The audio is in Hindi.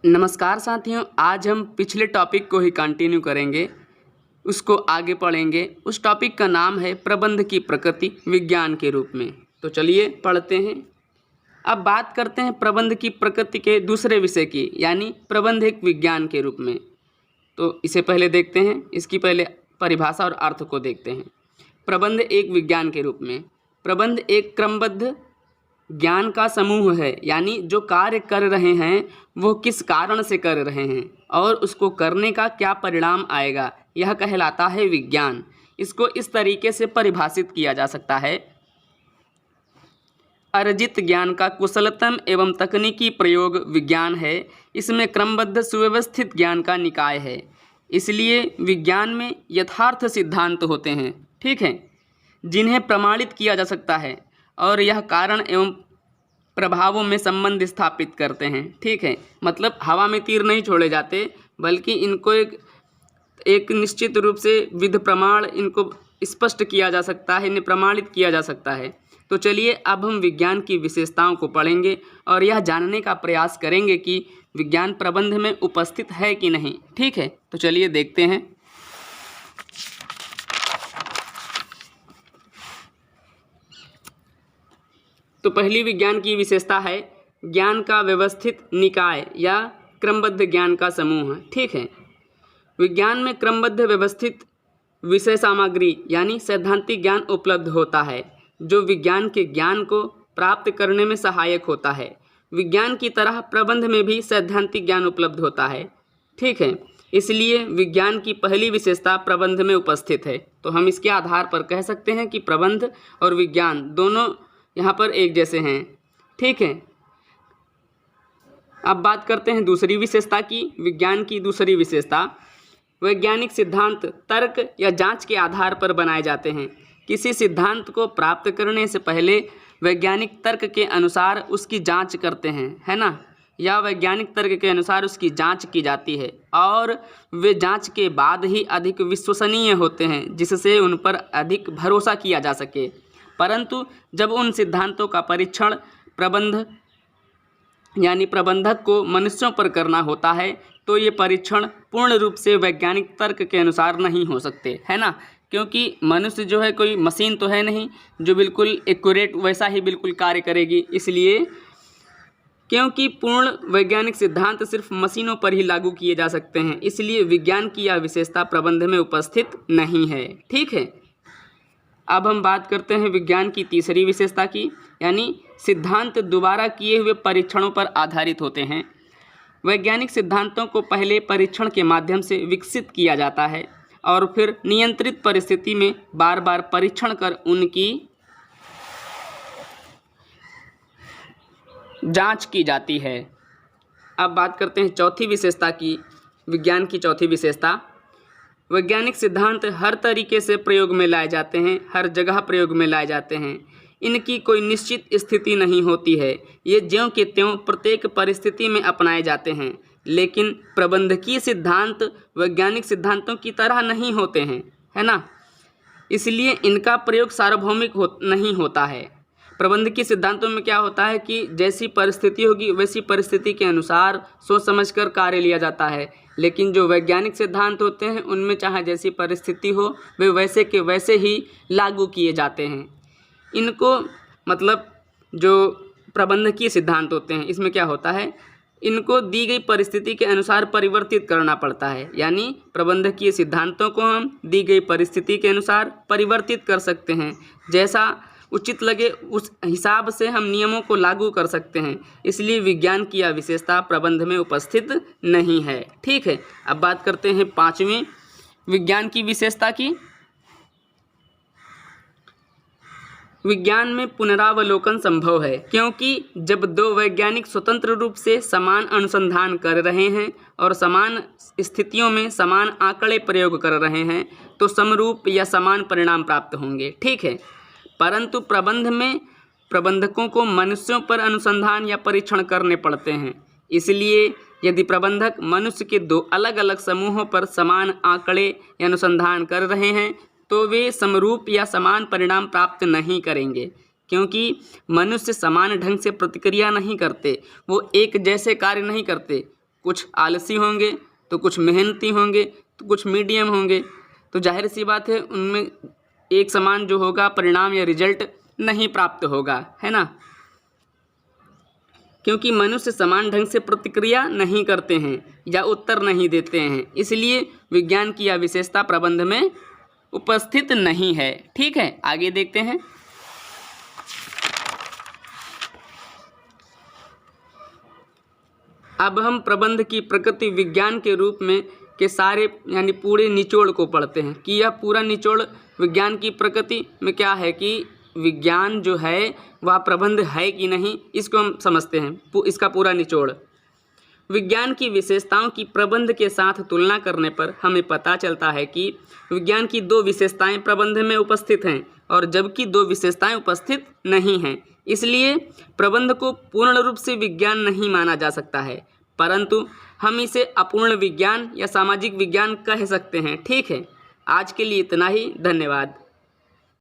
नमस्कार साथियों, आज हम पिछले टॉपिक को ही कंटिन्यू करेंगे, उसको आगे पढ़ेंगे। उस टॉपिक का नाम है प्रबंध की प्रकृति विज्ञान के रूप में। तो चलिए पढ़ते हैं। अब बात करते हैं प्रबंध की प्रकृति के दूसरे विषय की, यानी प्रबंध एक विज्ञान के रूप में। तो इसे पहले देखते हैं, इसकी पहले परिभाषा और अर्थ को देखते हैं। प्रबंध एक विज्ञान के रूप में, प्रबंध एक क्रमबद्ध ज्ञान का समूह है, यानी जो कार्य कर रहे हैं वो किस कारण से कर रहे हैं और उसको करने का क्या परिणाम आएगा, यह कहलाता है विज्ञान। इसको इस तरीके से परिभाषित किया जा सकता है: अर्जित ज्ञान का कुशलतम एवं तकनीकी प्रयोग विज्ञान है। इसमें क्रमबद्ध सुव्यवस्थित ज्ञान का निकाय है। इसलिए विज्ञान में यथार्थ सिद्धांत होते हैं, ठीक है, जिन्हें प्रमाणित किया जा सकता है और यह कारण एवं प्रभावों में संबंध स्थापित करते हैं, ठीक है। मतलब हवा में तीर नहीं छोड़े जाते, बल्कि इनको एक निश्चित रूप से विध प्रमाण इनको स्पष्ट किया जा सकता है, इन्हें प्रमाणित किया जा सकता है। तो चलिए अब हम विज्ञान की विशेषताओं को पढ़ेंगे और यह जानने का प्रयास करेंगे कि विज्ञान प्रबंध में उपस्थित है कि नहीं, ठीक है। तो चलिए देखते हैं। तो पहली विज्ञान की विशेषता है ज्ञान का व्यवस्थित निकाय या क्रमबद्ध ज्ञान का समूह, ठीक है। विज्ञान में क्रमबद्ध व्यवस्थित विषय सामग्री यानी सैद्धांतिक ज्ञान उपलब्ध होता है, जो विज्ञान के ज्ञान को प्राप्त करने में सहायक होता है। विज्ञान की तरह प्रबंध में भी सैद्धांतिक ज्ञान उपलब्ध होता है, ठीक है। इसलिए विज्ञान की पहली विशेषता प्रबंध में उपस्थित है। तो हम इसके आधार पर कह सकते हैं कि प्रबंध और विज्ञान दोनों यहाँ पर एक जैसे हैं, ठीक है। अब बात करते हैं दूसरी विशेषता की। विज्ञान की दूसरी विशेषता, वैज्ञानिक सिद्धांत तर्क या जांच के आधार पर बनाए जाते हैं। किसी सिद्धांत को प्राप्त करने से पहले वैज्ञानिक तर्क के अनुसार उसकी जांच करते हैं, है ना, या वैज्ञानिक तर्क के अनुसार उसकी जांच की जाती है और वे जांच के बाद ही अधिक विश्वसनीय होते हैं, जिससे उन पर अधिक भरोसा किया जा सके। परंतु जब उन सिद्धांतों का परीक्षण प्रबंधक को मनुष्यों पर करना होता है, तो ये परीक्षण पूर्ण रूप से वैज्ञानिक तर्क के अनुसार नहीं हो सकते, है ना, क्योंकि मनुष्य जो है कोई मशीन तो है नहीं जो बिल्कुल एक्यूरेट वैसा ही बिल्कुल कार्य करेगी। इसलिए क्योंकि पूर्ण वैज्ञानिक सिद्धांत सिर्फ मशीनों पर ही लागू किए जा सकते हैं, इसलिए विज्ञान की यह विशेषता प्रबंध में उपस्थित नहीं है, ठीक है। अब हम बात करते हैं विज्ञान की तीसरी विशेषता की, यानी सिद्धांत दोबारा किए हुए परीक्षणों पर आधारित होते हैं। वैज्ञानिक सिद्धांतों को पहले परीक्षण के माध्यम से विकसित किया जाता है और फिर नियंत्रित परिस्थिति में बार बार परीक्षण कर उनकी जांच की जाती है। अब बात करते हैं चौथी विशेषता की। विज्ञान की चौथी विशेषता, वैज्ञानिक सिद्धांत हर तरीके से प्रयोग में लाए जाते हैं, हर जगह प्रयोग में लाए जाते हैं। इनकी कोई निश्चित स्थिति नहीं होती है, ये ज्यों के त्यों प्रत्येक परिस्थिति में अपनाए जाते हैं। लेकिन प्रबंधकीय सिद्धांत वैज्ञानिक सिद्धांतों की तरह नहीं होते हैं, है ना, इसलिए इनका प्रयोग सार्वभौमिक नहीं होता है। प्रबंधकीय सिद्धांतों में क्या होता है कि जैसी परिस्थिति होगी वैसी परिस्थिति के अनुसार सोच समझकर कार्य लिया जाता है, लेकिन जो वैज्ञानिक सिद्धांत होते हैं उनमें चाहे जैसी परिस्थिति हो वे वैसे के वैसे ही लागू किए जाते हैं। इनको मतलब जो प्रबंधकीय सिद्धांत होते हैं इसमें क्या होता है, इनको दी गई परिस्थिति के अनुसार परिवर्तित करना पड़ता है, यानी प्रबंधकीय सिद्धांतों को हम दी गई परिस्थिति के अनुसार परिवर्तित कर सकते हैं। जैसा उचित लगे उस हिसाब से हम नियमों को लागू कर सकते हैं। इसलिए विज्ञान की यह विशेषता प्रबंध में उपस्थित नहीं है, ठीक है। अब बात करते हैं पांचवीं विज्ञान की विशेषता की। विज्ञान में पुनरावलोकन संभव है, क्योंकि जब दो वैज्ञानिक स्वतंत्र रूप से समान अनुसंधान कर रहे हैं और समान स्थितियों में समान आंकड़े प्रयोग कर रहे हैं तो समरूप या समान परिणाम प्राप्त होंगे, ठीक है। परंतु प्रबंध में प्रबंधकों को मनुष्यों पर अनुसंधान या परीक्षण करने पड़ते हैं। इसलिए यदि प्रबंधक मनुष्य के दो अलग अलग समूहों पर समान आंकड़े या अनुसंधान कर रहे हैं तो वे समरूप या समान परिणाम प्राप्त नहीं करेंगे, क्योंकि मनुष्य समान ढंग से प्रतिक्रिया नहीं करते, वो एक जैसे कार्य नहीं करते। कुछ आलसी होंगे तो कुछ मेहनती होंगे तो कुछ मीडियम होंगे। तो जाहिर सी बात है उनमें एक समान जो होगा परिणाम या रिजल्ट नहीं प्राप्त होगा, है ना। क्योंकि मनुष्य समान ढंग से प्रतिक्रिया नहीं करते हैं या उत्तर नहीं देते हैं, इसलिए विज्ञान की यह विशेषता प्रबंध में उपस्थित नहीं है। ठीक है, आगे देखते हैं। अब हम प्रबंध की प्रकृति विज्ञान के रूप में के सारे यानी पूरे निचोड़ को पढ़ते हैं कि यह पूरा निचोड़ विज्ञान की प्रकृति में क्या है कि विज्ञान जो है वह प्रबंध है कि नहीं, इसको हम समझते हैं। इसका पूरा निचोड़ विज्ञान की विशेषताओं की प्रबंध के साथ तुलना करने पर हमें पता चलता है कि विज्ञान की 2 विशेषताएं प्रबंध में उपस्थित हैं और जबकि 2 विशेषताएं उपस्थित नहीं हैं। इसलिए प्रबंध को पूर्ण रूप से विज्ञान नहीं माना जा सकता है, परंतु हम इसे अपूर्ण विज्ञान या सामाजिक विज्ञान कह सकते हैं। ठीक है, आज के लिए इतना ही। धन्यवाद।